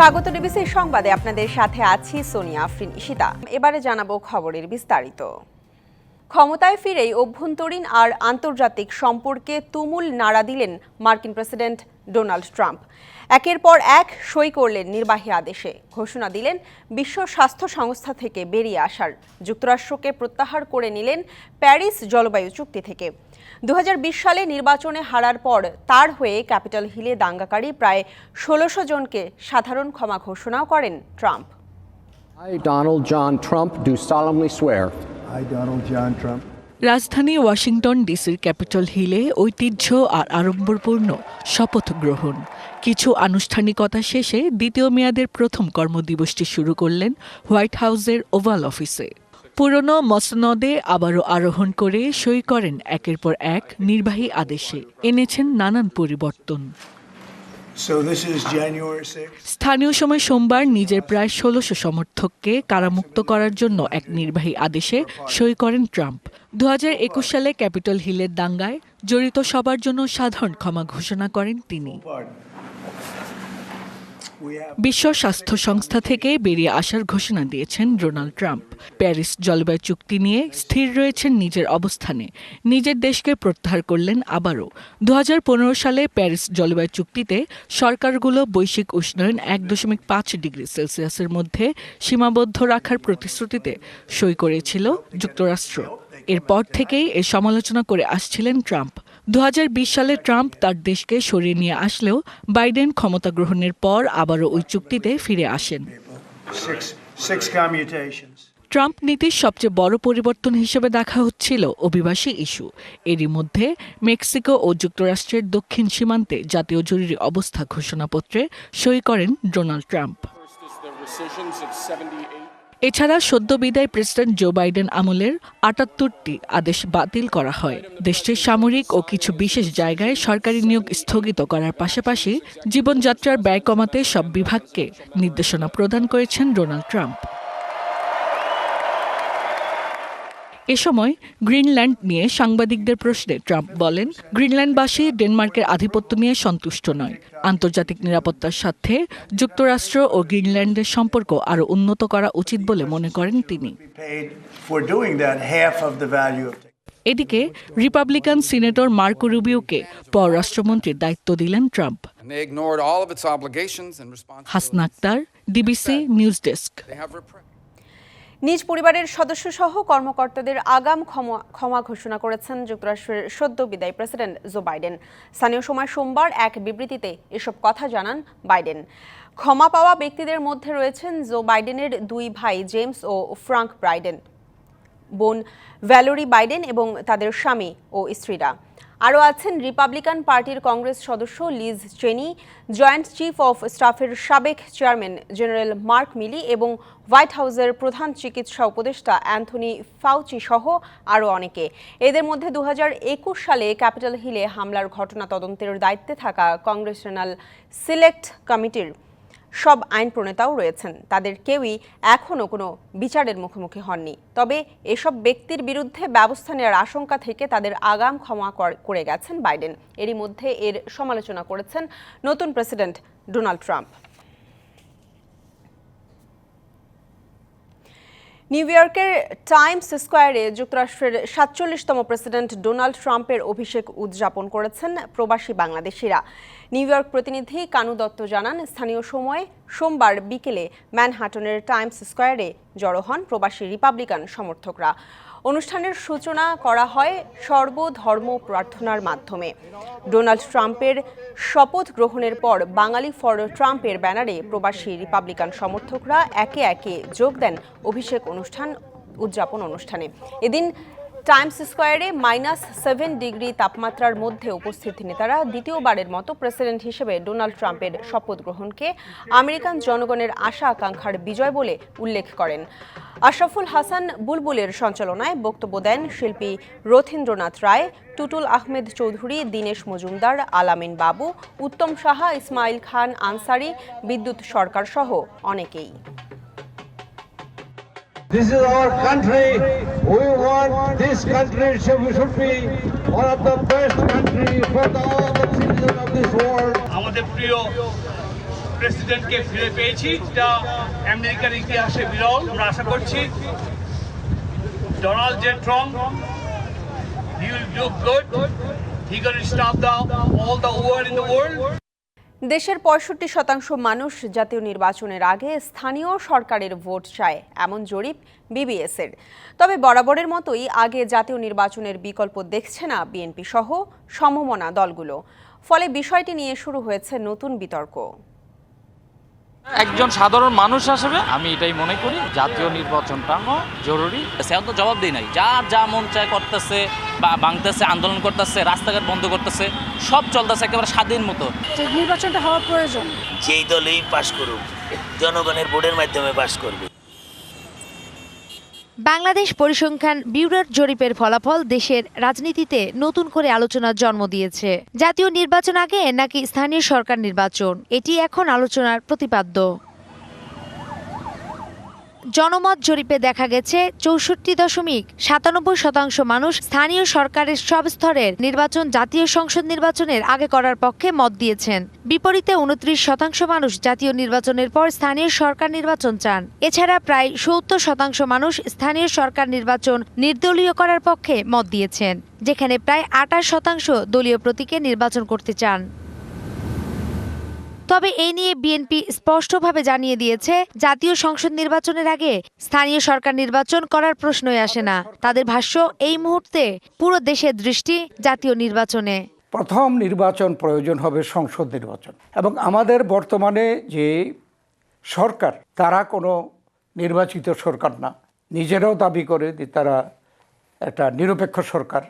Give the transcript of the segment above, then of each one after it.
স্বাগত ডিবিসি সংবাদে আপনাদের সাথে আছি সোনিয়া আফরিন ঈশিতা। এবারে জানাবো খবরের বিস্তারিত। ক্ষমতায় ফিরেই অভ্যন্তরীণ আর আন্তর্জাতিক সম্পর্কে তুমুল নাড়া দিলেন মার্কিন প্রেসিডেন্ট ডোনাল্ড ট্রাম্প। একের পর এক সই করলেন নির্বাহী আদেশে, ঘোষণা দিলেন বিশ্ব স্বাস্থ্য সংস্থা থেকে বেরিয়ে আসার, যুক্তরাষ্ট্রকে প্রত্যাহার করে নিলেন প্যারিস জলবায়ু চুক্তি থেকে। 2020 সালে নির্বাচনে হারার পর তার হয়ে ক্যাপিটল হিলে দাঙ্গাকারী প্রায় 1600 জনকে সাধারণ ক্ষমা ঘোষণাও করেন Trump. I, Donald John Trump, do solemnly swear. I, Donald John Trump. রাজধানী ওয়াশিংটন ডিসির ক্যাপিটল হিলে ঐতিহ্য আর আড়ম্বরপূর্ণ শপথ গ্রহণ। কিছু আনুষ্ঠানিকতা শেষে দ্বিতীয় মেয়াদের প্রথম কর্মদিবসটি শুরু করলেন হোয়াইট হাউসের ওভাল অফিসে। পুরনো মসনদে আবারও আরোহণ করে সই করেন একের পর এক নির্বাহী আদেশে, এনেছেন নানান পরিবর্তন। স্থানীয় সময় সোমবার নিজের প্রায় 1600 সমর্থককে কারামুক্ত করার জন্য এক নির্বাহী আদেশে সই করেন ট্রাম্প। 2021 সালে ক্যাপিটল হিলের দাঙ্গায় জড়িত সবার জন্য সাধারণ ক্ষমা ঘোষণা করেন তিনি। বিশ্ব স্বাস্থ্য সংস্থা থেকে বেরিয়ে আসার ঘোষণা দিয়েছেন ডোনাল্ড ট্রাম্প। প্যারিস জলবায়ু চুক্তি নিয়ে স্থির রয়েছেন নিজের অবস্থানে, নিজের দেশকে প্রত্যাহার করলেন আবারও। 2015 সালে প্যারিস জলবায়ু চুক্তিতে সরকারগুলো বৈশ্বিক উষ্ণায়ন 1.5 ডিগ্রি সেলসিয়াসের মধ্যে সীমাবদ্ধ রাখার প্রতিশ্রুতিতে সই করেছিল যুক্তরাষ্ট্র। এরপর থেকেই এর সমালোচনা করে আসছিলেন ট্রাম্প। 2020 সালে ট্রাম্প তার দেশকে সরিয়ে নিয়ে আসলেও বাইডেন ক্ষমতা গ্রহণের পর আবারও ওই চুক্তিতে ফিরে আসেন। ট্রাম্প নীতির সবচেয়ে বড় পরিবর্তন হিসেবে দেখা হচ্ছিল অভিবাসী ইস্যু। এরই মধ্যে মেক্সিকো ও যুক্তরাষ্ট্রের দক্ষিণ সীমান্তে জাতীয় জরুরি অবস্থা ঘোষণাপত্রে সই করেন ডোনাল্ড ট্রাম্প। এছাড়া সদ্য বিদায়ী প্রেসিডেন্ট জো বাইডেন আমলের 78টি আদেশ বাতিল করা হয়। দেশটির সামরিক ও কিছু বিশেষ জায়গায় সরকারি নিয়োগ স্থগিত করার পাশাপাশি জীবনযাত্রার ব্যয় কমাতে সব বিভাগকে নির্দেশনা প্রদান করেছেন ডোনাল্ড ট্রাম্প। এ সময় গ্রিনল্যান্ড নিয়ে সাংবাদিকদের প্রশ্নে ট্রাম্প বলেন, গ্রিনল্যান্ডবাসী ডেনমার্কের আধিপত্য নিয়ে সন্তুষ্ট নয়। আন্তর্জাতিক নিরাপত্তার স্বার্থে যুক্তরাষ্ট্র ও গ্রিনল্যান্ডের সম্পর্ক আরও উন্নত করা উচিত বলে মনে করেন তিনি। এদিকে রিপাবলিকান সিনেটর মার্কো রুবিওকে পররাষ্ট্রমন্ত্রীর দায়িত্ব দিলেন Trump. Hasna Akhtar, DBC news desk. নিজ পরিবারের সদস্যসহ কর্মকর্তাদের আগাম ক্ষমা ঘোষণা করেছেন যুক্তরাষ্ট্রের সদ্য বিদায়ী প্রেসিডেন্ট জো বাইডেন। স্থানীয় সময় সোমবার এক বিবৃতিতে এসব কথা জানান বাইডেন। ক্ষমা পাওয়া ব্যক্তিদের মধ্যে রয়েছেন জো বাইডেনের 2 ভাই জেমস ও ফ্রাঙ্ক বাইডেন, বোন ভ্যালোরি বাইডেন এবং তাদের স্বামী ও স্ত্রীরা। আরও আছেন রিপাবলিকান পার্টির কংগ্রেস সদস্য লিজ চেনি, জয়েন্ট চিফ অফ স্টাফের সাবেক চেয়ারম্যান জেনারেল মার্ক মিলি এবং হোয়াইট হাউসের প্রধান চিকিৎসা উপদেষ্টা অ্যান্থনি ফাউচি সহ আরও অনেকে। এদের মধ্যে 2021 সালে ক্যাপিটল হিলে হামলার ঘটনা তদন্তের দায়িত্বে থাকা কংগ্রেশনাল সিলেক্ট কমিটির সব আইন প্রণেতাও রয়েছেন। তাদের কেউই এখনও কোনো বিচারের মুখোমুখি হননি। তবে এসব ব্যক্তির বিরুদ্ধে ব্যবস্থা নেওয়ার আশঙ্কা থেকে তাদের আগাম ক্ষমা করে গেছেন বাইডেন। এরই মধ্যে এর সমালোচনা করেছেন নতুন প্রেসিডেন্ট ডোনাল্ড ট্রাম্প। নিউ ইয়র্কের টাইমস স্কোয়ারে যুক্তরাষ্ট্রের 47তম প্রেসিডেন্ট ডোনাল্ড ট্রাম্পের অভিষেক উদযাপন করেছেন প্রবাসী বাংলাদেশিরা। নিউ ইয়র্ক প্রতিনিধি কানু দত্ত জানান, স্থানীয় সময়ে সোমবার বিকেলে ম্যানহাটনের টাইমস স্কোয়ারে জড়ো হন প্রবাসী রিপাবলিকান সমর্থকরা। অনুষ্ঠানের সূচনা করা হয় সর্বধর্ম প্রার্থনার মাধ্যমে। ডোনাল্ড ট্রাম্পের শপথ গ্রহণের পর বাঙালি ফর ট্রাম্পের ব্যানারে প্রবাসী রিপাবলিকান সমর্থকরা একে একে যোগ দেন অভিষেক উদযাপন অনুষ্ঠানে। এদিন টাইমস স্কোয়ারে -7 ডিগ্রি তাপমাত্রার মধ্যে উপস্থিত নেতারা দ্বিতীয়বারের মতো প্রেসিডেন্ট হিসেবে ডোনাল্ড ট্রাম্পের শপথ গ্রহণকে আমেরিকান জনগণের আশা আকাঙ্ক্ষার বিজয় বলে উল্লেখ করেন। আশরাফুল হাসান বুলবুলের সঞ্চালনায় বক্তব্য দেন শিল্পী রথীন্দ্রনাথ রায়, টুটুল আহমেদ চৌধুরী, দীনেশ মজুমদার, আলামিন বাবু, উত্তম সাহা, ইসমাইল খান আনসারি, বিদ্যুৎ সরকার সহ অনেকেই। This is our country. We want this country should be one of the best countries for all the citizens of this world. আমাদের প্রিয় প্রেসিডেন্টকে ফিরে পেয়েছি, যা আমেরিকার ইতিহাসে বিরল। আমরা আশা করছি Donald J Trump, he will do good. He going to stop all the war in the world. দেশের 65% মানুষ জাতীয় নির্বাচনের আগে স্থানীয় সরকারের ভোট চায়, এমন জরিপ বিবিএসের। তবে বরাবরের মতোই আগে জাতীয় নির্বাচনের বিকল্প দেখছে না বিএনপি সহ সমমনা দলগুলো। ফলে বিষয়টি নিয়ে শুরু হয়েছে নতুন বিতর্ক। একজন সাধারণ মানুষ হিসেবে আমি এটাই মনে করি জাতীয় নির্বাচনটা জরুরি। এখন তো জবাব দিই নাই, যার যা মন চায় করতেছে বা ভাঙতেছে, আন্দোলন করতেছে, রাস্তাঘাট বন্ধ করতেছে, সব চলতেছে একেবারে স্বাধীন মতো। নির্বাচনটা হওয়া প্রয়োজন। যেই দলই পাশ করুক, জনগণের ভোটের মাধ্যমে পাশ করবে। বাংলাদেশ পরিসংখ্যান ব্যুরোর জরিপের ফলাফল দেশের রাজনীতিতে নতুন করে আলোচনার জন্ম দিয়েছে। জাতীয় নির্বাচন আগে নাকি স্থানীয় সরকার নির্বাচন, এটি এখন আলোচনার প্রতিপাদ্য। জনমত জরিপে দেখা গেছে 64.97% মানুষ স্থানীয় সরকারের সব স্তরের নির্বাচন জাতীয় সংসদ নির্বাচনের আগে করার পক্ষে মত দিয়েছেন। বিপরীতে 29% মানুষ জাতীয় নির্বাচনের পর স্থানীয় সরকার নির্বাচন চান। এছাড়া প্রায় 70% মানুষ স্থানীয় সরকার নির্বাচন নির্দলীয় করার পক্ষে মত দিয়েছেন, যেখানে প্রায় 28% দলীয় প্রতীকে নির্বাচন করতে চান। তবে এই নিয়ে বিএনপি স্পষ্টভাবে জানিয়ে দিয়েছে, জাতীয় সংসদ নির্বাচনের আগে স্থানীয় সরকার নির্বাচন করার প্রশ্নই আসে না। তাদের ভাষ্য, এই মুহূর্তে পুরো দেশের দৃষ্টি জাতীয় নির্বাচনে। প্রথম নির্বাচন প্রয়োজন হবে সংসদ নির্বাচন, এবং আমাদের বর্তমানে যে সরকার তারা কোনো নির্বাচিত সরকার না, নিজেরাও দাবি করে যে তারা একটা নিরপেক্ষ সরকার।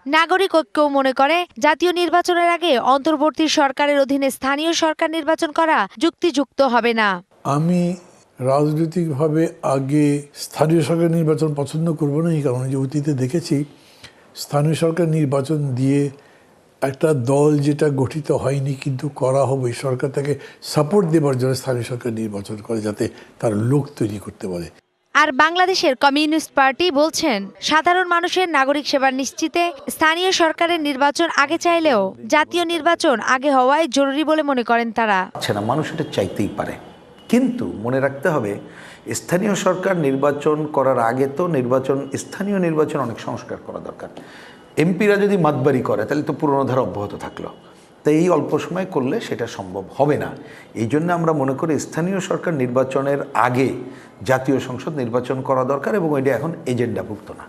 নাগরিক ঐক্য মনে করে জাতীয় নির্বাচনের আগে অন্তর্বর্তী সরকারের অধীনে স্থানীয় সরকার নির্বাচন করা যুক্তিযুক্ত হবে না। আমি রাজনৈতিকভাবে আগে স্থানীয় সরকার নির্বাচন পছন্দ করব না, এই কারণে যে অতীতে দেখেছি স্থানীয় সরকার নির্বাচন দিয়ে একটা দল যেটা গঠিত হয়নি কিন্তু করা হবে, সরকার তাকে সাপোর্ট দেওয়ার জন্য স্থানীয় সরকার নির্বাচন করে যাতে তার লোক তৈরি করতে পারে। আর বাংলাদেশের কমিউনিস্ট পার্টি বলছেন, সাধারণ মানুষের নাগরিক সেবা নিশ্চিতে স্থানীয় সরকারের নির্বাচন আগে চাইলেও জাতীয় নির্বাচন আগে হওয়ায় জরুরি বলে মনে করেন তারা। মানুষ এটা চাইতেই পারে, কিন্তু মনে রাখতে হবে স্থানীয় সরকার নির্বাচন করার আগে তো স্থানীয় নির্বাচন অনেক সংস্কার করা দরকার। এমপিরা যদি মাতবারি করে তাহলে তো পুরনো ধারা অব্যাহত থাকলো, তাই এই অল্প সময় করলে সেটা সম্ভব হবে না। এই জন্য আমরা মনে করি স্থানীয় সরকার নির্বাচনের আগে জাতীয় সংসদ নির্বাচন করা দরকার, এবং এটা এখন এজেন্ডাভুক্ত না।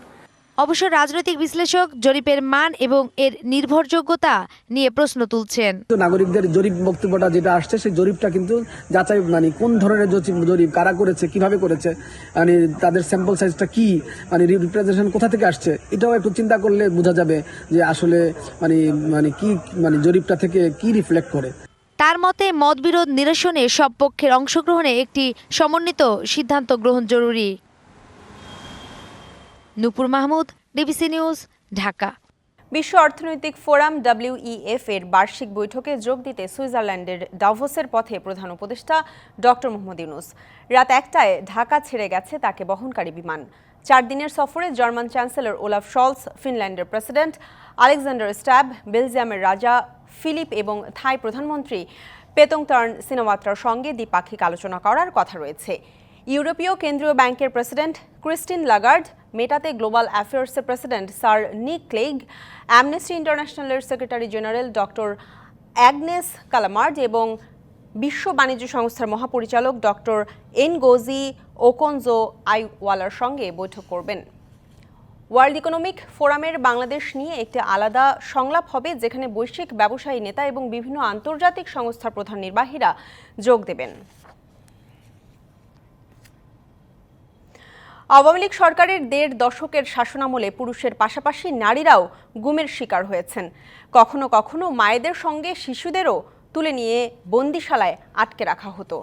অবশ্য রাজনৈতিক বিশ্লেষক জরিপের মান এবং এর নির্ভরযোগ্যতা নিয়ে প্রশ্ন তুলছেন। নাগরিকদের জরিপ বক্তব্যটা যেটা আসছে, সেই জরিপটা কিন্তু যাচাই কোন ধরনের জরিপ, কারা করেছে, কিভাবে করেছে, তাদের স্যাম্পল সাইজটা কি, রিপ্রেজেন্টেশন কোথা থেকে আসছে, এটাও একটু চিন্তা করলে বোঝা যাবে যে আসলে কি জরিপটা থেকে কি রিফ্লেক্ট করে। তার মতে মতবিরোধ নিরসনে সব পক্ষের অংশগ্রহণে একটি সমন্বিত সিদ্ধান্ত গ্রহণ জরুরি। নূপুর মাহমুদ, ডিবিসি নিউজ, ঢাকা। বিশ্ব অর্থনৈতিক ফোরাম WEF এর বার্ষিক বৈঠকে যোগ দিতে সুইজারল্যান্ডের ডাভোসের পথে প্রধান উপদেষ্টা ডক্টর মোহাম্মদ ইউনূস। রাত 1টায় ঢাকা ছেড়ে গেছে তাকে বহনকারী বিমান। 4 দিনের সফরে জার্মান চ্যান্সেলর ওলাফ শলস, ফিনল্যান্ডের প্রেসিডেন্ট আলেকজান্ডার স্ট্যাব, বেলজিয়ামের রাজা ফিলিপ এবং থাই প্রধানমন্ত্রী পেতংটার্ন সিনাওয়াত্রার সঙ্গে দ্বিপাক্ষিক আলোচনা করার কথা রয়েছে। ইউরোপীয় কেন্দ্রীয় ব্যাংকের প্রেসিডেন্ট ক্রিস্টিন লাগার্ড, মেটাতে গ্লোবাল অ্যাফেয়ার্সের president sir Nick Clegg, Amnesty ইন্টারন্যাশনালের secretary general doctor Agnes Callamard এবং বিশ্ব বাণিজ্য সংস্থার মহাপরিচালক ডক্টর এনগোজি ওকনজো আইওয়ালার সঙ্গে বৈঠক করবেন। ওয়ার্ল্ড ইকোনমিক ফোরামের বাংলাদেশ নিয়ে একটি আলাদা সংলাপ হবে, যেখানে বৈশ্বিক ব্যবসায়ী নেতা এবং বিভিন্ন আন্তর্জাতিক সংস্থার প্রধান নির্বাহীরা যোগ দেবেন। আওয়ামী লীগ সরকারের 1.5 দশকের শাসনামলে পুরুষের পাশাপাশি নারীরাও গুমের শিকার হয়েছেন। কখনো কখনো মায়েদের সঙ্গে শিশুদেরও তুলে নিয়ে বন্দিশালায় আটকে রাখা হতো।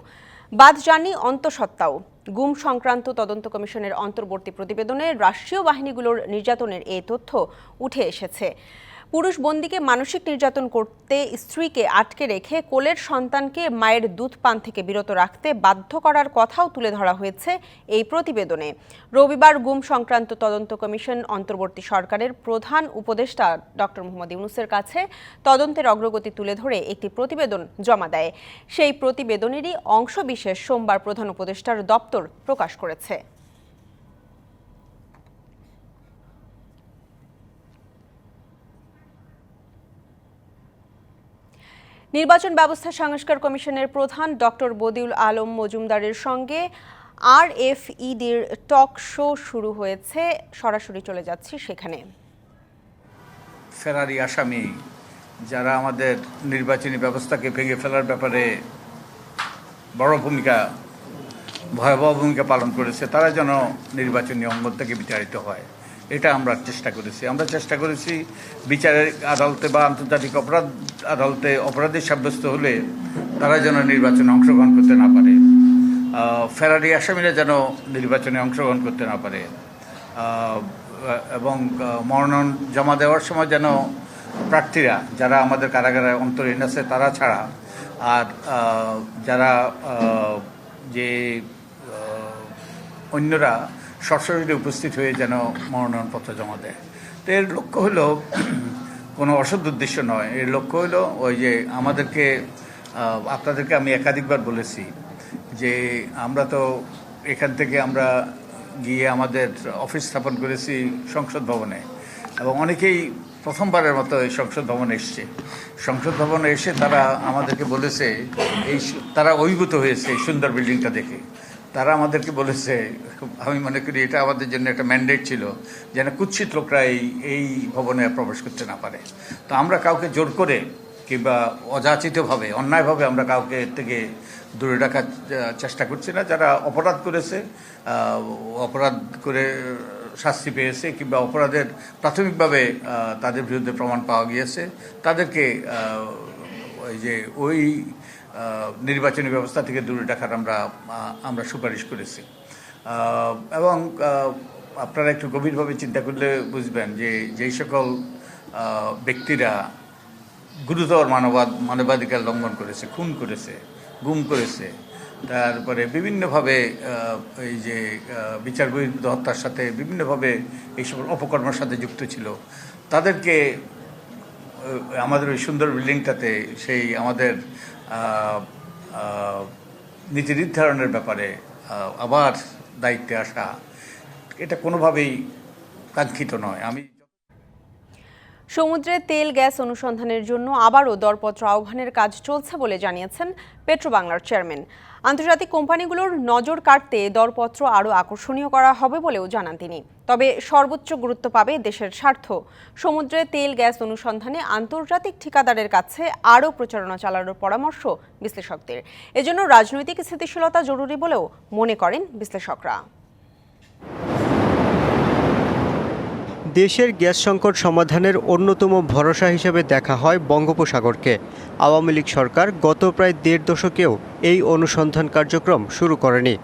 বাদ যাননি অন্তঃসত্ত্বাও। গুম সংক্রান্ত তদন্ত কমিশনের অন্তর্বর্তী প্রতিবেদনে রাষ্ট্রীয় বাহিনীগুলোর নির্যাতনের এই তথ্য উঠে এসেছে। পুরুষ বন্দীকে মানসিক নির্যাতন করতে স্ত্রীকে আটকে রেখে কোলের সন্তানকে মায়ের দুধ পান থেকে বিরত রাখতে বাধ্য করার কথাও তুলে ধরা হয়েছে এই প্রতিবেদনে। রবিবার গুম সংক্রান্ত তদন্ত কমিশন অন্তর্বর্তী সরকারের প্রধান উপদেষ্টা ডক্টর মোহাম্মদ ইউনূসের কাছে তদন্তের অগ্রগতি তুলে ধরে একটি প্রতিবেদন জমা দেয়। সেই প্রতিবেদনেরই অংশবিশেষ সোমবার প্রধান উপদেষ্টার দপ্তর প্রকাশ করেছে। নির্বাচন ব্যবস্থা সংস্কার কমিশনের প্রধান ডক্টর বদিউল আলম মজুমদারের সঙ্গে RFEDর টক শো শুরু হয়েছে। সরাসরি চলে যাচ্ছি সেখানে। ফেরারি আসামি যারা আমাদের নির্বাচনী ব্যবস্থাকে ভেঙে ফেলার ব্যাপারে ভয়াবহ ভূমিকা পালন করেছে, তারা যেন নির্বাচনী অঙ্গন থেকে বিতাড়িত হয়, এটা আমরা চেষ্টা করেছি। আমরা চেষ্টা করেছি বিচারের আদালতে বা আন্তর্জাতিক অপরাধ আদালতে অপরাধী সাব্যস্ত হলে তারা যেন নির্বাচনে অংশগ্রহণ করতে না পারে, ফেরারি আসামিরা যেন নির্বাচনে অংশগ্রহণ করতে না পারে, এবং মনোনয়ন জমা দেওয়ার সময় যেন প্রার্থীরা যারা আমাদের কারাগারে অন্তরীণ আছে তারা ছাড়া আর যারা যে অন্যরা সরাসরি উপস্থিত হয়ে যেন মনোনয়নপত্র জমা দেয়। তো এর লক্ষ্য হলো কোনো অসৎ উদ্দেশ্য নয়, এর লক্ষ্য হলো ওই যে আমাদেরকে আপনাদেরকে আমি একাধিকবার বলেছি যে আমরা তো এখান থেকে আমরা গিয়ে আমাদের অফিস স্থাপন করেছি সংসদ ভবনে, এবং অনেকেই প্রথমবারের মতো এই সংসদ ভবনে এসছে। সংসদ ভবনে এসে তারা আমাদেরকে বলেছে, তারা অভিভূত হয়েছে এই সুন্দর বিল্ডিংটা দেখে। তারা আমাদেরকে বলেছে, আমি মনে করি এটা আমাদের জন্য একটা ম্যান্ডেট ছিল, যেন কুৎসিত লোকরা এই ভবনে প্রবেশ করতে না পারে। তো আমরা কাউকে জোর করে কিংবা অযাচিতভাবে অন্যায়ভাবে আমরা কাউকে এর থেকে দূরে রাখার চেষ্টা করছি না। যারা অপরাধ করেছে, অপরাধ করে শাস্তি পেয়েছে কিংবা অপরাধের প্রাথমিকভাবে তাদের বিরুদ্ধে প্রমাণ পাওয়া গিয়েছে, তাদেরকে ওই নির্বাচনী ব্যবস্থা থেকে দূরে রাখার আমরা সুপারিশ করেছি। এবং আপনারা একটু গভীরভাবে চিন্তা করলে বুঝবেন যে যেই সকল ব্যক্তিরা গুরুতর মানবাধিকার লঙ্ঘন করেছে, খুন করেছে, গুম করেছে, তারপরে বিভিন্নভাবে এই যে বিচার বহির্ভূত হত্যার সাথে বিভিন্নভাবে এই সকল অপকর্মের সাথে যুক্ত ছিল, তাদেরকে আমাদের ওই সুন্দর বিল্ডিংটাতে সেই আমাদের নীতি নির্ধারণের ব্যাপারে আবার দায়িত্বে আসা, এটা কোনোভাবেই কাঙ্ক্ষিত নয়। সমুদ্রে তেল গ্যাস অনুসন্ধানের জন্য আবারও দরপত্র আহ্বানের কাজ চলছে বলে জানিয়েছেন পেট্রোবাংলার চেয়ারম্যান। আন্তর্জাতিক কোম্পানিগুলোর নজর কাটতে দরপত্র আরও আকর্ষণীয় করা হবে বলেও জানান তিনি। তবে সর্বোচ্চ গুরুত্ব পাবে দেশের স্বার্থ। সমুদ্রে তেল গ্যাস অনুসন্ধানে আন্তর্জাতিক ঠিকাদারের কাছে আরও প্রচারণা চালানোর পরামর্শ বিশ্লেষকদের। এজন্য রাজনৈতিক স্থিতিশীলতা জরুরি বলেও মনে করেন বিশ্লেষকরা। দেশের গ্যাস সংকট সমাধানের অন্যতম ভরসা হিসেবে দেখা হয় বঙ্গোপসাগরকে। আওয়ামী লীগ সরকার গত প্রায় ১.৫ দশকেও এই অনুসন্ধান কার্যক্রম শুরু করেনি।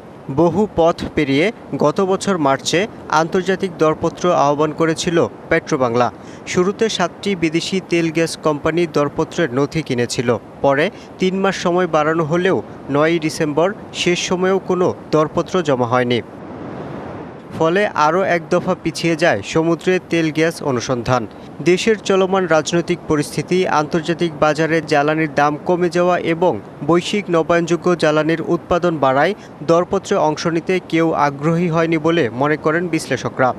বহু পথ পেরিয়ে গত বছর মার্চে আন্তর্জাতিক দরপত্র আহ্বান করেছিল পেট্রোবাংলা। শুরুতে 7টি বিদেশি তেল গ্যাস কোম্পানি দরপত্রের নথি কিনেছিল। পরে 3 মাস সময় বাড়ানো হলেও 9ই ডিসেম্বর শেষ সময়েও কোনো দরপত্র জমা হয়নি। ফলে আরও এক দফা পিছিয়ে যায় সমুদ্রে তেল গ্যাস অনুসন্ধান। দেশের চলমান রাজনৈতিক পরিস্থিতি, আন্তর্জাতিক বাজারে জ্বালানির দাম কমে যাওয়া এবং বৈশ্বিক নবায়নযোগ্য জ্বালানির উৎপাদন বাড়ায় দরপত্রে অংশ নিতে কেউ আগ্রহী হয়নি বলে মনে করেন বিশ্লেষকরা।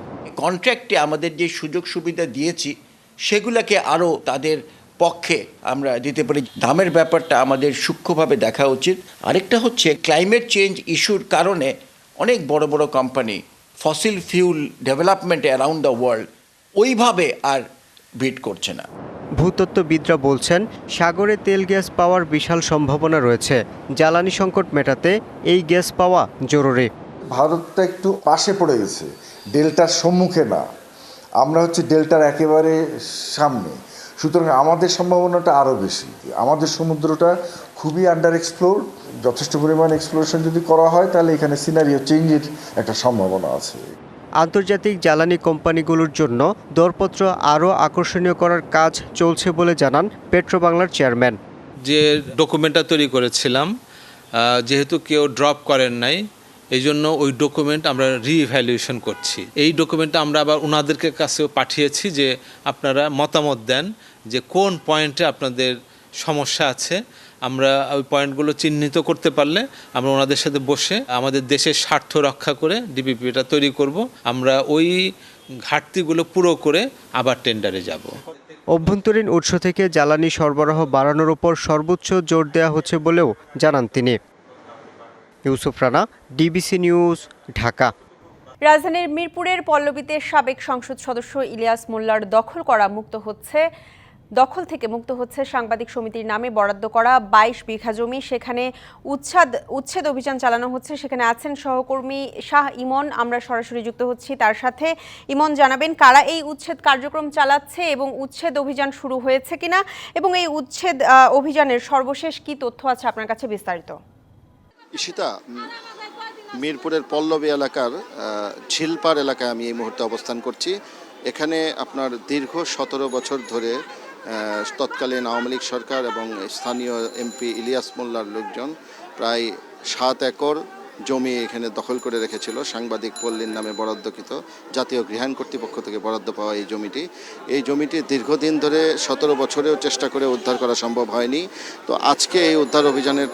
কন্ট্রাক্টে আমাদের যে সুযোগ সুবিধা দিয়েছি সেগুলোকে আরও তাদের পক্ষে আমরা দিতে পারি। দামের ব্যাপারটা আমাদের সূক্ষ্মভাবে দেখা উচিত। আরেকটা হচ্ছে ক্লাইমেট চেঞ্জ ইস্যুর কারণে অনেক বড় বড় কোম্পানি ফসিল ফিউল ডেভেলপমেন্টে অ্যারাউন্ড দ্য ওয়ার্ল্ড ওইভাবে আর বিড করছে না। ভূতত্ত্ববিদরা বলছেন সাগরে তেল গ্যাস পাওয়ার বিশাল সম্ভাবনা রয়েছে। জ্বালানি সংকট মেটাতে এই গ্যাস পাওয়া জরুরি। ভারতটা একটু পাশে পড়ে গেছে, ডেল্টার সম্মুখে না, আমরা হচ্ছে ডেল্টার একেবারে সামনে। সুতরাং আমাদের সম্ভাবনাটা আরও বেশি। আমাদের সমুদ্রটা খুবই আন্ডার এক্সপ্লোর, যথেষ্ট পরিমাণ এক্সপ্লোরেশন যদি করা হয় তাহলে এখানে সিনারিও চেঞ্জের একটা সম্ভাবনা আছে। আন্তর্জাতিক জ্বালানি কোম্পানিগুলোর জন্য দরপত্র আরও আকর্ষণীয় করার কাজ চলছে বলে জানান পেট্রোবাংলার চেয়ারম্যান। যে ডকুমেন্টটা তৈরি করেছিলাম, যেহেতু কেউ ড্রপ করেন নাই, এই জন্য ওই ডকুমেন্ট আমরা রিইভ্যালুয়েশন করছি। এই ডকুমেন্টটা আমরা আবার ওনাদেরকে কাছেও পাঠিয়েছি যে আপনারা মতামত দেন যে কোন পয়েন্টে আপনাদের সমস্যা আছে। আমরা ওই পয়েন্টগুলো চিহ্নিত করতে পারলে আমরা ওনাদের সাথে বসে আমাদের দেশের স্বার্থ রক্ষা করে ডিপিপিটা তৈরি করব। আমরা ওই ঘাটতিগুলো পুরো করে আবার টেন্ডারে যাব। অভ্যন্তরীণ উৎস থেকে জ্বালানি সরবরাহ বাড়ানোর উপর সর্বোচ্চ জোর দেওয়া হচ্ছে বলেও জানান তিনি। Yusuf Rana, DBC news, Dhaka. রাজধানীর মিরপুরের পল্লবীতে সাবেক সংসদ সদস্য ইলিয়াস মোল্লার দখল থেকে মুক্ত হচ্ছে সাংবাদিক সমিতির নামে বরাদ্দ করা 22 বিঘা জমি। সেখানে উচ্ছেদ অভিযান চালানো হচ্ছে। সেখানে আছেন সহকর্মী শাহ ইমন, আমরা সরাসরি যুক্ত হচ্ছি তার সাথে। ইমন, জানাবেন কারা এই উচ্ছেদ কার্যক্রম চালাচ্ছে এবং উচ্ছেদ অভিযান শুরু হয়েছে কিনা, এবং এই উচ্ছেদ অভিযানের সর্বশেষ কি তথ্য আছে আপনার কাছে বিস্তারিত? ঈশিতা, মিরপুরের পল্লবী এলাকার ঝিলপাড় এলাকায় আমি এই মুহূর্তে অবস্থান করছি। এখানে আপনার দীর্ঘ 17 বছর ধরে তৎকালীন আওয়ামী লীগ সরকার এবং স্থানীয় এমপি ইলিয়াস মোল্লার লোকজন প্রায় 7 একর জমি এখানে দখল করে রেখেছিল। সাংবাদিক পল্লীর নামে বরাদ্দকৃত জাতীয় গৃহায়ণ কর্তৃপক্ষ থেকে বরাদ্দ পাওয়া এই জমিটি দীর্ঘদিন ধরে 17 বছরেও চেষ্টা করে উদ্ধার করা সম্ভব হয়নি। তো আজকে এই উদ্ধার অভিযানের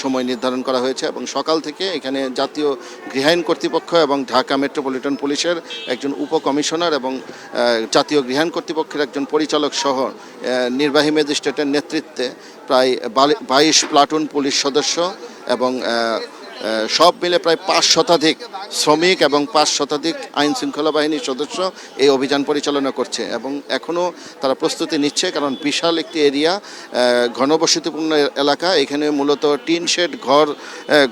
সময় নির্ধারণ করা হয়েছে এবং সকাল থেকে এখানে জাতীয় গৃহায়ণ কর্তৃপক্ষ এবং ঢাকা মেট্রোপলিটন পুলিশের একজন উপকমিশনার এবং জাতীয় গৃহায়ণ কর্তৃপক্ষের একজন পরিচালক সহ নির্বাহী ম্যাজিস্ট্রেটের নেতৃত্বে প্রায় 22 প্লাটুন পুলিশ সদস্য এবং সব মিলে প্রায় 5 শতাধিক শ্রমিক এবং 5 শতাধিক আইন শৃঙ্খলা বাহিনীর সদস্য এই অভিযান পরিচালনা করছে এবং এখনও তারা প্রস্তুতি নিচ্ছে, কারণ বিশাল একটি এরিয়া, ঘনবসতিপূর্ণ এলাকা। এখানে মূলত টিন শেড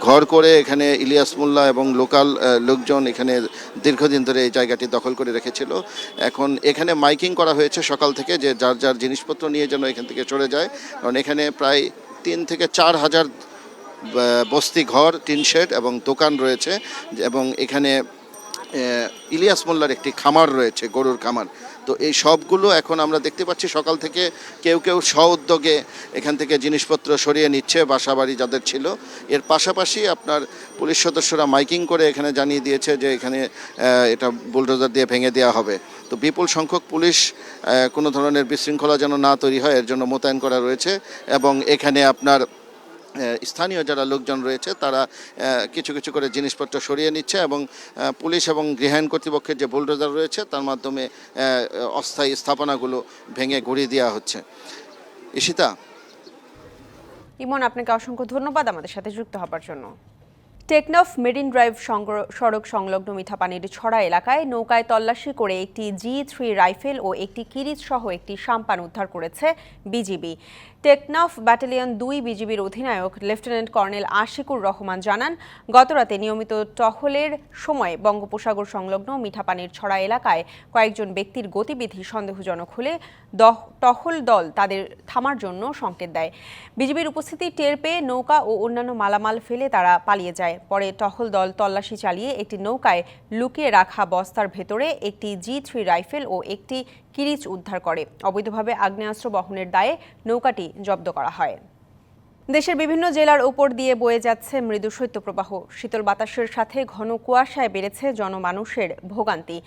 ঘর করে এখানে ইলিয়াস মোল্লা এবং লোকাল লোকজন এখানে দীর্ঘদিন ধরে এই জায়গাটি দখল করে রেখেছিল। এখন এখানে মাইকিং করা হয়েছে সকাল থেকে যে যার যার জিনিসপত্র নিয়ে যেন এখান থেকে চলে যায়, কারণ এখানে প্রায় 3 থেকে 4 হাজার বস্তি ঘর, টিন শেড এবং দোকান রয়েছে এবং এখানে ইলিয়াস মোল্লার একটি খামার রয়েছে, গরুর খামার। তো এই সবগুলো এখন আমরা দেখতে পাচ্ছি সকাল থেকে কেউ কেউ স্ব-উদ্যোগে এখান থেকে জিনিসপত্র সরিয়ে নিচ্ছে, বাসাবাড়ি যাদের ছিল। এর পাশাপাশি আপনার পুলিশ সদস্যরা মাইকিং করে এখানে জানিয়ে দিয়েছে যে এখানে এটা বুলডোজার দিয়ে ভেঙে দেওয়া হবে। তো বিপুল সংখ্যক পুলিশ কোনো ধরনের বিশৃঙ্খলা যেন না তৈরি হয় এর জন্য মোতায়েন করা রয়েছে এবং এখানে আপনার স্থানীয় যারা লোকজন রয়েছে তারা কিছু কিছু করে জিনিসপত্র সরিয়ে নিচ্ছে এবং পুলিশ এবং গৃহায়ণ কর্তৃপক্ষের যে বুলডোজার রয়েছে তার মাধ্যমে অস্থায়ী স্থাপনাগুলো ভেঙে গুঁড়িয়ে দেওয়া হচ্ছে। ঈশিতা। ইমন, আপনাকে অসংখ্য ধন্যবাদ আমাদের সাথে যুক্ত হবার জন্য। টেকনাফ মেরিন ড্রাইভ সড়ক সংলগ্ন মিঠাপানির ছড়া এলাকায় নৌকায় তল্লাশি করে একটি G3 রাইফেল ও একটি কিরিচ সহ একটি সাম্পান উদ্ধার করেছে বিজিবি। টেকনাফ ব্যাটালিয়ন 2 বিজিবির অধিনায়ক লেফটেন্যান্ট কর্নেল আশিকুর রহমান জানান, গতরাতে নিয়মিত টহলের সময় বঙ্গোপসাগর সংলগ্ন মিঠাপানির ছড়া এলাকায় কয়েকজন ব্যক্তির গতিবিধি সন্দেহজনক হলে টহল দল তাদের থামার জন্য সংকেত দেয়। বিজিবির উপস্থিতি টের পেয়ে নৌকা ও অন্যান্য মালামাল ফেলে তারা পালিয়ে যায়। পরে টহল দল তল্লাশি চালিয়ে একটি নৌকায় লুকিয়ে রাখা বস্তার ভেতরে একটি G3 রাইফেল ও একটি কিরিচ উদ্ধার করে। অবৈধভাবে আগ্নেয়াস্ত্র বহনের দায়ে নৌকাটি জব্দ করা হয়। দেশের বিভিন্ন জেলার উপর দিয়ে বয়ে যাচ্ছে মৃদু শৈত্যপ্রবাহ। শীতল বাতাসের সাথে ঘন কুয়াশায় বেড়েছে জনমানুষের ভোগান্তি।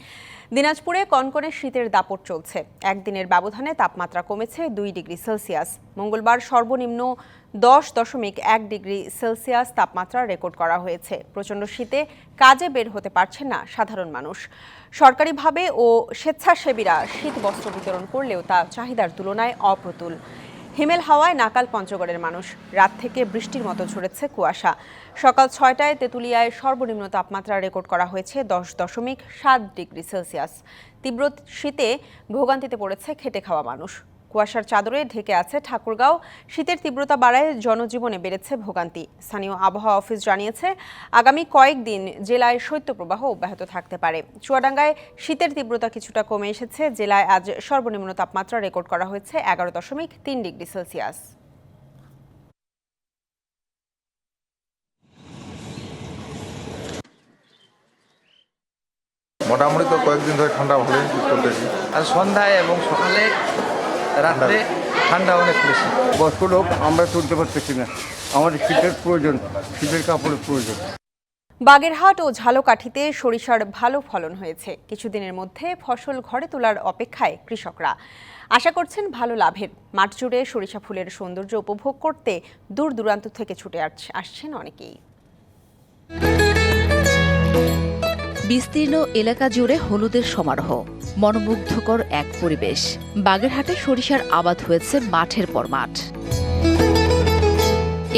দিনাজপুরে কনকনে শীতের দাপট চলছে। একদিনের ব্যবধানে তাপমাত্রা কমেছে 2 ডিগ্রি সেলসিয়াস। মঙ্গলবার সর্বনিম্ন 10.1 ডিগ্রি সেলসিয়াস তাপমাত্রা রেকর্ড করা হয়েছে। প্রচণ্ড শীতে কাজে বের হতে পারছেন না সাধারণ মানুষ। সরকারিভাবে ও স্বেচ্ছাসেবীরা শীত বস্ত্র বিতরণ করলেও তা চাহিদার তুলনায় অপ্রতুল। হিমেল হাওয়ায় নাকাল পঞ্চগড়ের মানুষ। রাত থেকে বৃষ্টির মতো ঝরেছে কুয়াশা। সকাল 6টায় তেঁতুলিয়ায় সর্বনিম্ন তাপমাত্রা রেকর্ড করা হয়েছে 10.7 ডিগ্রি সেলসিয়াস। তীব্র শীতে ভোগান্তিতে পড়েছে খেটে খাওয়া মানুষ। কুয়াশার চাদরে ঢেকে আছে ঠাকুরগাঁও। শীতের তীব্রতা বাড়ায় জনজীবনে বেড়েছে ভোগান্তি। স্থানীয় আবহাওয়া অফিস জানিয়েছে, আগামী কয়েকদিন জেলায় শৈত্যপ্রবাহ অব্যাহত থাকতে পারে। চুয়াডাঙ্গায় শীতের তীব্রতা কিছুটা কমে এসেছে। জেলায় আজ সর্বনিম্ন তাপমাত্রা রেকর্ড করা হয়েছে 11.3 ডিগ্রি সেলসিয়াস। মোটামুটি তো কয়েকদিন ধরে ঠান্ডা ভালোই চলতেছি। আর সন্ধ্যায় এবং সকালে রাত্রে ঠান্ডা অনেক বেশি। বস্ত্র আমরা তুলতে পারতেছি না, আমাদের শীতের প্রয়োজন, শীতের কাপড়ের প্রয়োজন। বাগেরহাট ও ঝালকাঠিতে সরিষার ভালো ফলন হয়েছে। কিছুদিনের মধ্যে ফসল ঘরে তোলার অপেক্ষায় কৃষকরা আশা করছেন ভালো লাভের। মাঠ জুড়ে সরিষা ফুলের সৌন্দর্য উপভোগ করতে দূর দূরান্ত থেকে ছুটে আসছেন অনেকেই। বিস্তীর্ণ এলাকা জুড়ে হলুদের সমারোহ, মনোমুগ্ধকর এক পরিবেশ। বাগেরহাটে সরিষার আবাদ হয়েছে মাঠের পর মাঠ।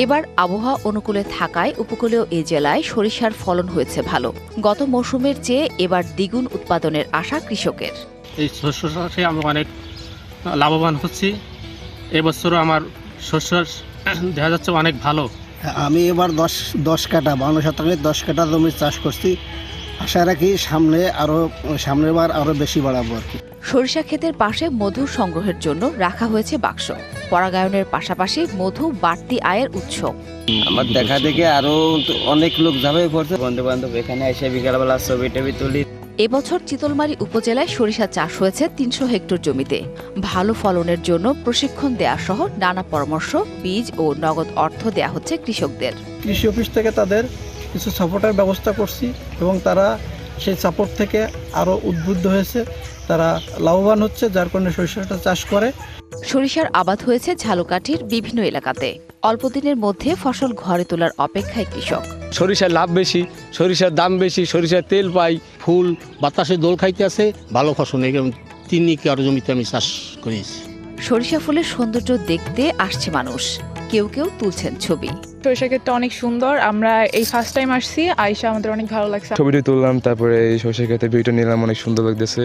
এবার আবহাওয়া অনুকূলে থাকায় উপকূলীয় এই জেলায় সরিষার ফলন হয়েছে ভালো। গত মৌসুমের চেয়ে এবার দ্বিগুণ উৎপাদনের আশা কৃষকের। এই শস্য চাষে আমি অনেক লাভবান হচ্ছি। এবছরও আমার শস্য দেখা যাচ্ছে অনেক ভালো। আমি এবার 10 কাঠা 52 শতাংশে 10 কাঠা জমির চাষ করছি। আশা রাখি সামনের বার আরো বেশি বাড়াবো আর কি। সরিষা ক্ষেতের পাশে মধু সংগ্রহের জন্য রাখা হয়েছে বাক্স। পরাগায়নের পাশাপাশি মধু বাড়তি আয়ের উৎস। আমার দেখা দেখে আরো অনেক লোক যাবে পড়ছে, বন্ধু বান্ধব এখানে এসে বিকালবেলা ছবি টবি তুলি। এবছর চিতলমারী উপজেলায় সরিষা চাষ হয়েছে 300 হেক্টর জমিতে। ভালো ফলনের জন্য প্রশিক্ষণ দেয়া সহ নানা পরামর্শ, বীজ ও নগদ অর্থ দেয়া হচ্ছে কৃষকদের। কৃষি অফিস থেকে তাদের কিছু সাপোর্টের ব্যবস্থা করছি এবং তারা সেই সাপোর্ট থেকে আরো উদ্বুদ্ধ হয়েছে, তারা লাভবান হচ্ছে, যার কারণে সরিষাটা চাষ করে। সরিষার আবাদ হয়েছে ঝালকাঠির বিভিন্ন এলাকাতে। অল্প দিনের মধ্যে ফসল ঘরে তোলার অপেক্ষায় কৃষক। সরিষার লাভ বেশি, সরিষার দাম বেশি, সরিষার তেল পাই, ফুল বাতাসে দোল খাইতে আছে, ভালো ফসল। 3 একর জমিতে আমি চাষ করেছি। সরিষা ফুলের সৌন্দর্য দেখতে আসছে মানুষ, কেউ কেউ তুলছেন ছবি। সরিষা ক্ষেতটা অনেক সুন্দর, আমরা এই ফার্স্ট টাইম আসছি, আইসা আমাদের অনেক ভালো লাগছে। ছবিটি তুললাম, তারপরে এই সরিষা ক্ষেতের ভিউটা নিলাম, অনেক সুন্দর লাগতেছে।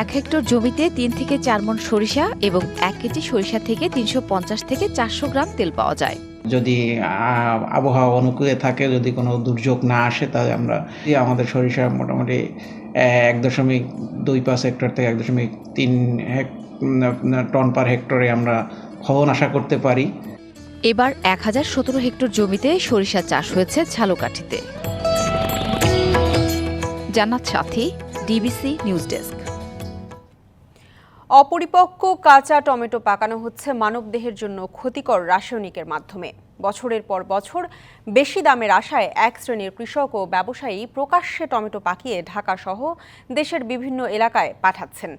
1 হেক্টর জমিতে 3 থেকে 4 মণ সরিষা এবং 1 কেজি সরিষা থেকে 350 থেকে 400 গ্রাম তেল পাওয়া যায়। যদি আবহাওয়া অনুকূলে থাকে, যদি কোনো দুর্যোগ না আসে, তাহলে আমরা আমাদের সরিষা মোটামুটি 1.25 হেক্টর থেকে 1.3 টন পার হেক্টরে আমরা ফলন আশা করতে পারি। এবার 1017 হেক্টর জমিতে সরিষা চাষ হয়েছে ঝালকাঠিতে। জান্নাত সাথী, ডিবিসি নিউজ ডেস্ক। অপরিপক্ক কাঁচা টমেটো পাকানো হচ্ছে মানবদেহের জন্য ক্ষতিকর রাসায়নিকের মাধ্যমে। বছরের পর বছর বেশি দামের আশায় এক শ্রেণীর কৃষক ও ব্যবসায়ী প্রকাশ্যে টমেটো পাকিয়ে ঢাকা সহ দেশের বিভিন্ন এলাকায় পাঠাচ্ছেন।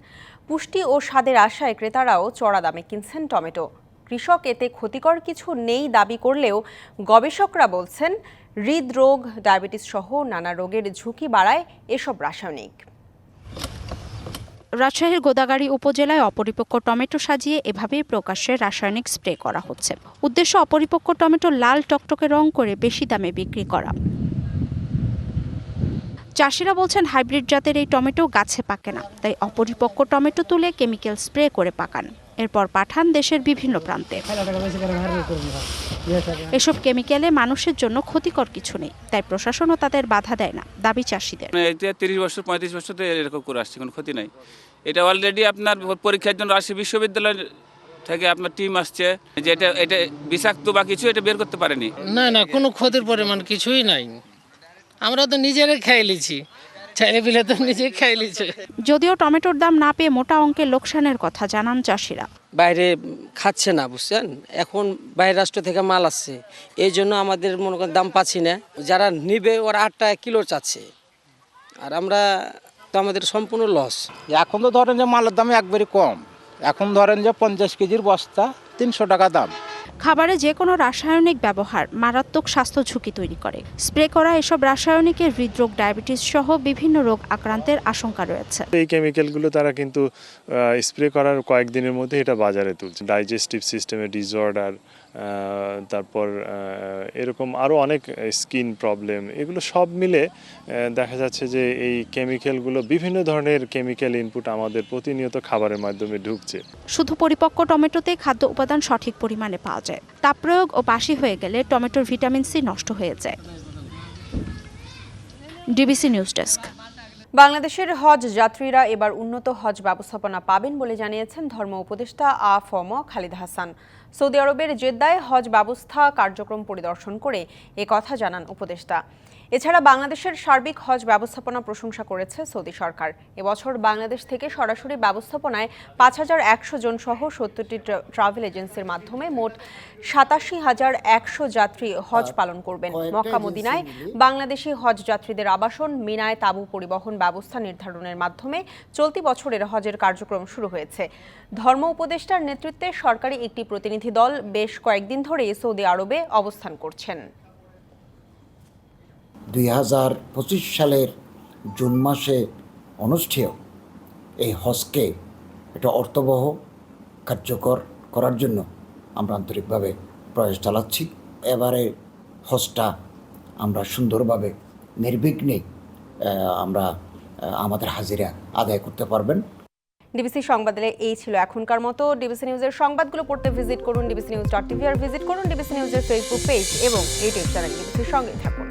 পুষ্টি ও স্বাদের আশায় ক্রেতারাও চড়া দামে কিনছেন টমেটো। কৃষক এতে ক্ষতিকর কিছু নেই দাবি করলেও গবেষকরা বলছেন হৃদরোগ, ডায়াবেটিস সহ নানা রোগের ঝুঁকি বাড়ায় এসব রাসায়নিক। রাজশাহীর গোদাগাড়ী উপজেলায় অপরিপক্ক টমেটো সাজিয়ে এভাবেই প্রকাশ্যে রাসায়নিক স্প্রে করা হচ্ছে। উদ্দেশ্য অপরিপক্ক টমেটো লাল টকটকে রং করে বেশি দামে বিক্রি করা। চাষিরা বলছেন হাইব্রিড জাতের এই টমেটো গাছে পাকে না, তাই অপরিপক্ক টমেটো তুলে কেমিক্যাল স্প্রে করে পাকান, এরপর পাঠান দেশের বিভিন্ন প্রান্তে। এসব কেমিক্যালে মানুষের জন্য ক্ষতিকর কিছু নেই, তাই প্রশাসনও তাদের বাধা দেয় না, দাবি চাষিদের। 30 বছর 35 বছর তো এরকম করে আসছে, কোনো ক্ষতি নাই। এটা অলরেডি আপনার পরীক্ষার জন্য রাজশাহী বিশ্ববিদ্যালয় থেকে আপনার টিম আসছে, যে এটা বিষাক্ত বা কিছু এটা বের করতে পারেনি। না, কোনো ক্ষতির পরিমাণ কিছুই নাই, আমরা তো নিজেরাই খেয়ে লিছি, ছেলে পিলে তো নিজে খেয়ে লিছে। যদিও টমেটোর দাম না পেয়ে মোটা অঙ্কের লোকসানের কথা জানান চাষিরা। বাইরে খাচ্ছে না, বুঝছেন, এখন বাইরের রাষ্ট্র থেকে মাল আসছে, এই জন্য আমাদের মনে করেন দাম পাচ্ছি না। যারা নিবে ওরা 8 টাকা কিলো চাচ্ছে, আর আমরা তো আমাদের সম্পূর্ণ লস। এখন তো ধরেন যে মালের দাম একবারই কম, এখন ধরেন যে 50 কেজির বস্তা 300 টাকা দাম। খাবারে যে কোনো রাসায়নিক ব্যবহার মারাত্মক স্বাস্থ্য ঝুঁকি তৈরি করে। স্প্রে করা এসব রাসায়নিকের হৃদরোগ, ডায়াবেটিস সহ বিভিন্ন রোগ আক্রান্তের আশঙ্কা রয়েছে। এই কেমিক্যালগুলো তারা কিন্তু স্প্রে করার কয়েকদিনের মধ্যে এটা বাজারে তুলছে। ডাইজেস্টিভ সিস্টেমের ডিসঅর্ডার, তারপর এরকম আরও অনেক স্কিন প্রবলেম, এগুলো সব মিলে দেখা যাচ্ছে যে এই কেমিক্যালগুলো, বিভিন্ন ধরনের কেমিক্যাল ইনপুট আমাদের প্রতিনিয়ত খাবারের মাধ্যমে ঢুকছে। শুধু পরিপক্ক টমেটোতে খাদ্য উপাদান সঠিক পরিমাণে পাওয়া যায়। তাপ প্রয়োগ ও বাসি হয়ে গেলে টমেটোর ভিটামিন সি নষ্ট হয়ে যায়। DBC news desk. বাংলাদেশের হজ যাত্রীরা এবার উন্নত হজ ব্যবস্থাপনা পাবেন বলে জানিয়েছেন ধর্ম উপদেষ্টা আ ফ ম খালিদ হাসান। সৌদি আরবের জেদ্দায় হজ ব্যবস্থা কার্যক্রম পরিদর্শন করে একথা জানান উপদেষ্টা। এছাড়া বাংলাদেশের সার্বিক হজ ব্যবস্থাপনা প্রশংসা করেছে সৌদি সরকার। এবছর বাংলাদেশ থেকে সরাসরি ব্যবস্থাপনায় ৫,১০০ জন সহ ৭০টি ট্রাভেল এজেন্সির মাধ্যমে মোট ৮৭,১০০ যাত্রী হজ পালন করবেন। মক্কা মদিনায় বাংলাদেশি হজ যাত্রীদের আবাসন, মিনায় তাঁবু পরিবহন ব্যবস্থা নির্ধারণের মাধ্যমে চলতি বছরের হজের কার্যক্রম শুরু হয়েছে। ধর্ম উপদেষ্টার নেতৃত্বে সরকারি একটি প্রতিনিধি দল বেশ কয়েকদিন ধরে সৌদি আরবে অবস্থান করছেন। 2025 সালের জুন মাসে অনুষ্ঠেয় এই হজকে এটা অর্থবহ কার্যকর করার জন্য আমরা আন্তরিকভাবে প্রয়াস চালাচ্ছি। এবারে হজটা আমরা সুন্দরভাবে নির্বিঘ্নে আমরা আমাদের হাজিরা আদায় করতে পারবেন। ডিবিসি সংবাদে এই ছিল এখনকার মতো। ডিবিসি নিউজের সংবাদগুলো পড়তে ভিজিট করুন dbcnews.tv আর ভিজিট করুন ডিবিসি নিউজের ফেসবুক পেজ এবং ইউটিউব চ্যানেল। ডিবিসির সঙ্গে থাকুন।